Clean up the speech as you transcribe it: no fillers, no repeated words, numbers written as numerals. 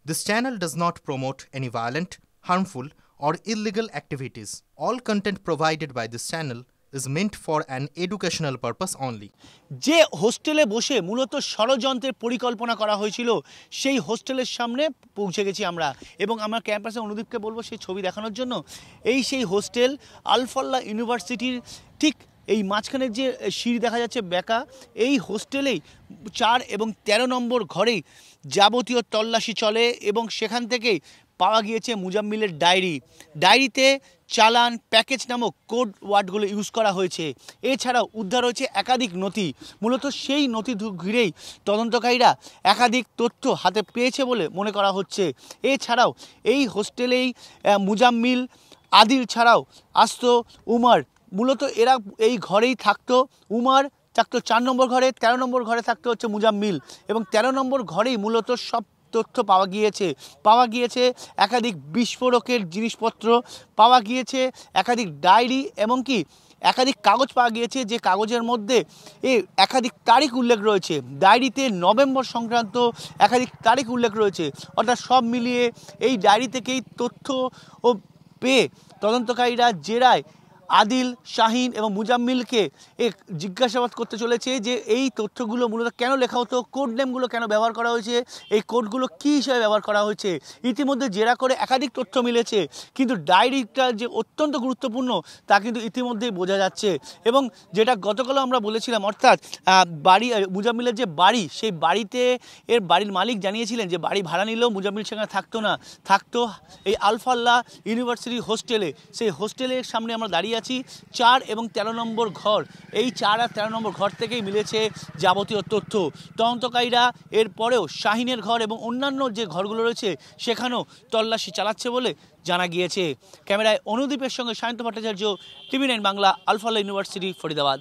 This channel does not promote any violent, harmful, or illegal activities. All content provided by this channel is meant for an educational purpose only. যে হোস্টেলে বসে মূলত ষড়যন্ত্রের পরিকল্পনা করা হয়েছিল সেই হোস্টেলের সামনে পৌঁছে গেছি আমরা এবং আমার ক্যাম্পাসে অনুদীপকে বলবো সেই ছবি দেখানোর জন্য। এই সেই হোস্টেল আল-ফালাহ ইউনিভার্সিটির ঠিক এই মাঝখানের যে সিঁড়ি দেখা যাচ্ছে বেঁকা, এই হোস্টেলেই 4 এবং 13 নম্বর ঘরেই যাবতীয় তল্লাশি চলে এবং সেখান থেকেই পাওয়া গিয়েছে মুজাম্মিলের ডায়েরিতে চালান প্যাকেজ নামক কোড ওয়ার্ডগুলো ইউজ করা হয়েছে। এছাড়াও উদ্ধার হয়েছে একাধিক নথি। মূলত সেই নথি ঘিরেই তদন্তকারীরা একাধিক তথ্য হাতে পেয়েছে বলে মনে করা হচ্ছে। এছাড়াও এই হোস্টেলেই মুজাম্মিল, আদিল ছাড়াও আসতো উমার। মূলত এরা এই ঘরেই থাকতো। উমার থাকতো 4 নম্বর ঘরে, 13 নম্বর ঘরে থাকতো হচ্ছে মুজাম্মিল এবং 13 নম্বর ঘরেই মূলত সব তথ্য পাওয়া গিয়েছে একাধিক বিস্ফোরকের জিনিসপত্র পাওয়া গিয়েছে, একাধিক ডায়েরি এমনকি একাধিক কাগজ পাওয়া গিয়েছে যে কাগজের মধ্যে একাধিক তারিখ উল্লেখ রয়েছে। ডায়েরিতে নভেম্বর সংক্রান্ত একাধিক তারিখ উল্লেখ রয়েছে। অর্থাৎ সব মিলিয়ে এই ডায়েরি থেকেই তথ্য ও পেয়ে তদন্তকারীরা জেরায় আদিল, শাহিন এবং মুজাম্মিলকে জিজ্ঞাসাবাদ করতে চলেছে যে এই তথ্যগুলো মূলত কেন লেখা হতো, কোড নেমগুলো কেন ব্যবহার করা হয়েছে, এই কোডগুলো কী হিসেবে ব্যবহার করা হয়েছে। ইতিমধ্যে জেরা করে একাধিক তথ্য মিলেছে, কিন্তু ডায়েরিটা যে অত্যন্ত গুরুত্বপূর্ণ তা কিন্তু ইতিমধ্যেই বোঝা যাচ্ছে। এবং যেটা গতকালও আমরা বলেছিলাম, অর্থাৎ মুজাম্মিলের যে বাড়ি, সেই বাড়ির মালিক জানিয়েছিলেন যে বাড়ি ভাড়া নিলেও মুজাম্মিল সেখানে থাকতো এই আল-ফালাহ ইউনিভার্সিটি হোস্টেলে। সেই হোস্টেলের সামনে আমরা দাঁড়িয়ে আছি। 4 এবং 13 নম্বর ঘর, এই 4 আর 13 নম্বর ঘর থেকেই মিলেছে যাবতীয় তথ্য। তদন্তকারীরা এরপরেও শাহিনের ঘর এবং অন্যান্য যে ঘরগুলো রয়েছে সেখানেও তল্লাশি চালাচ্ছে বলে জানা গিয়েছে। ক্যামেরায় অনুদীপের সঙ্গে Sayanta Bhattacharya, TV9 Bangla, Al Falah university, Faridabad.